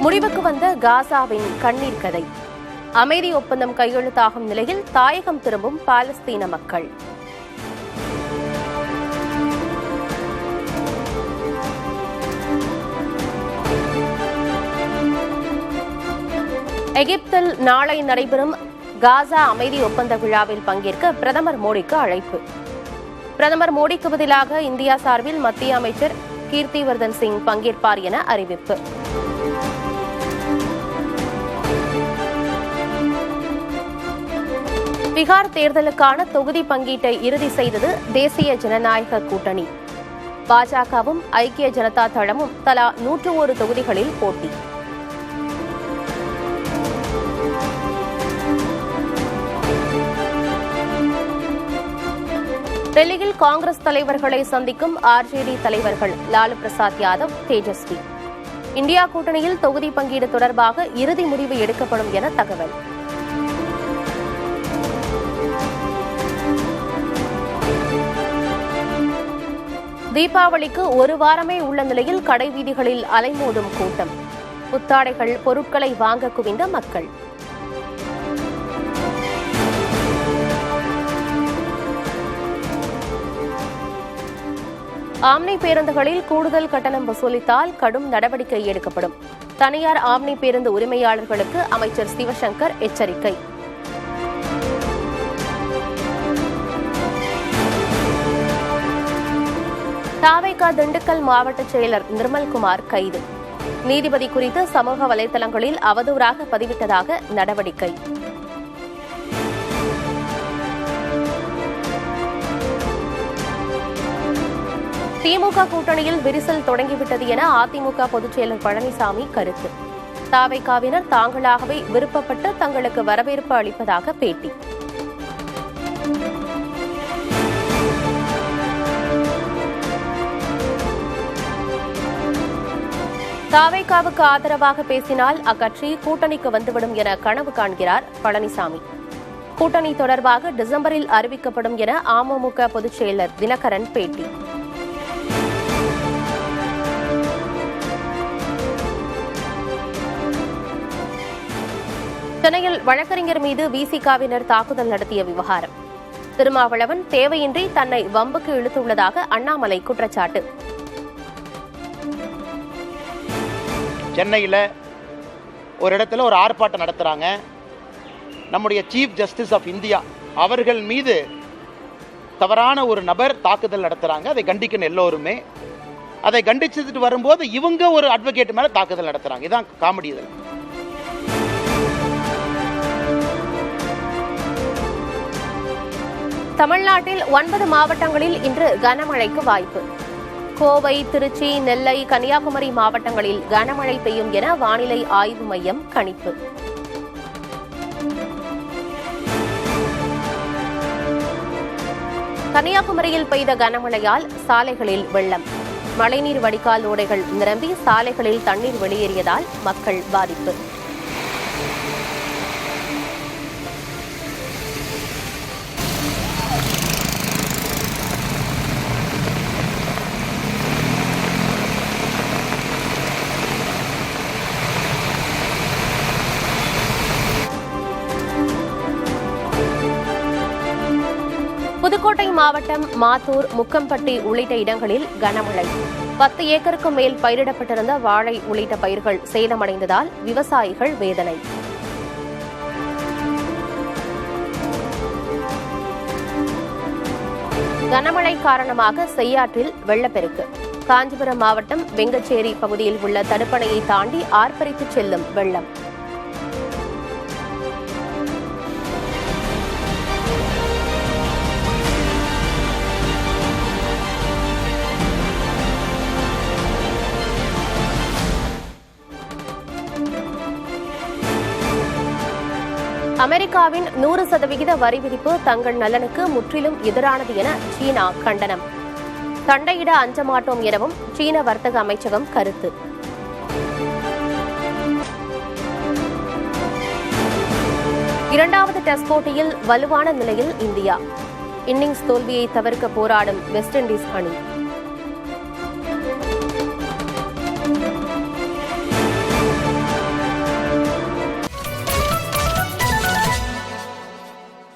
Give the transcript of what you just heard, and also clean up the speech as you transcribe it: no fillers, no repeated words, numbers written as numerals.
முடிவுக்கு வந்த காசாவின் கண்ணீர் கதை. அமைதி ஒப்பந்தம் கையெழுத்தாகும் நிலையில் தாயகம் திரும்பும் பாலஸ்தீன மக்கள். எகிப்தில் நாளை நடைபெறும் காசா அமைதி ஒப்பந்த விழாவில் பங்கேற்க பிரதமர் மோடிக்கு அழைப்பு. பிரதமர் மோடிக்கு பதிலாக இந்தியா சார்பில் மத்திய அமைச்சர் கீர்த்திவர்தன் சிங் பங்கேற்பார் என அறிவிப்பு. பீகார் தேர்தலுக்கான தொகுதி பங்கீட்டை இறுதி செய்தது தேசிய ஜனநாயக கூட்டணி. பாஜகவும் ஐக்கிய ஜனதா தளமும் தலா 101 தொகுதிகளில் போட்டி. டெல்லியில் காங்கிரஸ் தலைவர்களை சந்திக்கும் ஆர்ஜேடி தலைவர்கள் லாலு பிரசாத் யாதவ், தேஜஸ்வி. இந்தியா கூட்டணியில் தொகுதி பங்கீடு தொடர்பாக இறுதி முடிவு எடுக்கப்படும் என தகவல். தீபாவளிக்கு ஒரு வாரமே உள்ள நிலையில் கடை வீதிகளில் அலைமோதும் கூட்டம். புத்தாடைகள், பொருட்களை வாங்க குவிந்த மக்கள். ஆம்னி பேருந்துகளில் கூடுதல் கட்டணம் வசூலித்தால் கடும் நடவடிக்கை எடுக்கப்படும். தனியார் ஆம்னி பேருந்து உரிமையாளர்களுக்கு அமைச்சர் சிவசங்கர் எச்சரிக்கை. தாவேகா திண்டுக்கல் மாவட்ட செயலர் நிர்மல்குமார் கைது. நீதிபதி குறித்து சமூக வலைதளங்களில் அவதூறாக பதிவிட்டதாக நடவடிக்கை. திமுக கூட்டணியில் விரிசல் தொடங்கிவிட்டது என அதிமுக பொதுச் செயலர் பழனிசாமி கருத்து. தாவேகாவினர் தாங்களாகவே விருப்பப்பட்டு தங்களுக்கு வரவேற்பு அளிப்பதாக பேட்டி. தாவேகாவுக்கு ஆதரவாக பேசினால் அக்கட்சி கூட்டணிக்கு வந்துவிடும் என கனவு காண்கிறார் பழனிசாமி. கூட்டணி தொடர்பாக டிசம்பரில் அறிவிக்கப்படும் என அமமுக பொதுச் செயலர் தினகரன் பேட்டி. சென்னையில் வழக்கறிஞர் மீது விசிகாவினர் தாக்குதல் நடத்திய விவகாரம். திருமாவளவன் தேவையின்றி தன்னை வம்புக்கு இழுத்துள்ளதாக அண்ணாமலை குற்றச்சாட்டு. சென்னையில் ஒரு இடத்துல ஒரு ஆர்ப்பாட்டம் நடத்துகிறாங்க. நம்முடைய சீஃப் ஜஸ்டிஸ் ஆஃப் இந்தியா அவர்கள் மீது தவறான ஒரு நபர் தாக்குதல் நடத்துகிறாங்க. அதை கண்டிக்கணும் எல்லோருமே. அதை கண்டிச்சுட்டு வரும்போது இவங்க ஒரு அட்வொகேட் மேலே தாக்குதல் நடத்துகிறாங்க. இதுதான் காமெடி. இதில் தமிழ்நாட்டில் 9 மாவட்டங்களில் இன்று கனமழைக்கு வாய்ப்பு. கோவை, திருச்சி, நெல்லை, கன்னியாகுமரி மாவட்டங்களில் கனமழை பெய்யும் என வானிலை ஆய்வு மையம் கணிப்பு. கன்னியாகுமரியில் பெய்த கனமழையால் சாலைகளில் வெள்ளம். மழைநீர் வடிகால் ஓடைகள் நிரம்பி சாலைகளில் தண்ணீர் வெளியேறியதால் மக்கள் பாதிப்பு. புதுக்கோட்டை மாவட்டம் மாத்தூர், முக்கம்பட்டி உள்ளிட்ட இடங்களில் கனமழை. 10 ஏக்கருக்கும் மேல் பயிரிடப்பட்டிருந்த வாழை உள்ளிட்ட பயிர்கள் சேதமடைந்ததால் விவசாயிகள் வேதனை. கனமழை காரணமாக செய்யாற்றில் வெள்ளப்பெருக்கு. காஞ்சிபுரம் மாவட்டம் வெங்கச்சேரி பகுதியில் உள்ள தடுப்பணையை தாண்டி ஆர்ப்பரித்து செல்லும் வெள்ளம். அமெரிக்காவின் 100% வரி விதிப்பு தங்கள் நலனுக்கு முற்றிலும் எதிரானது என சீனா கண்டனம். சண்டையிட அஞ்ச மாட்டோம் எனவும் சீன வர்த்தக அமைச்சகம் கருத்து. இரண்டாவது டெஸ்ட் போட்டியில் வலுவான நிலையில் இந்தியா. இன்னிங்ஸ் தோல்வியை தவிர்க்க போராடும் வெஸ்ட் இண்டீஸ் அணி.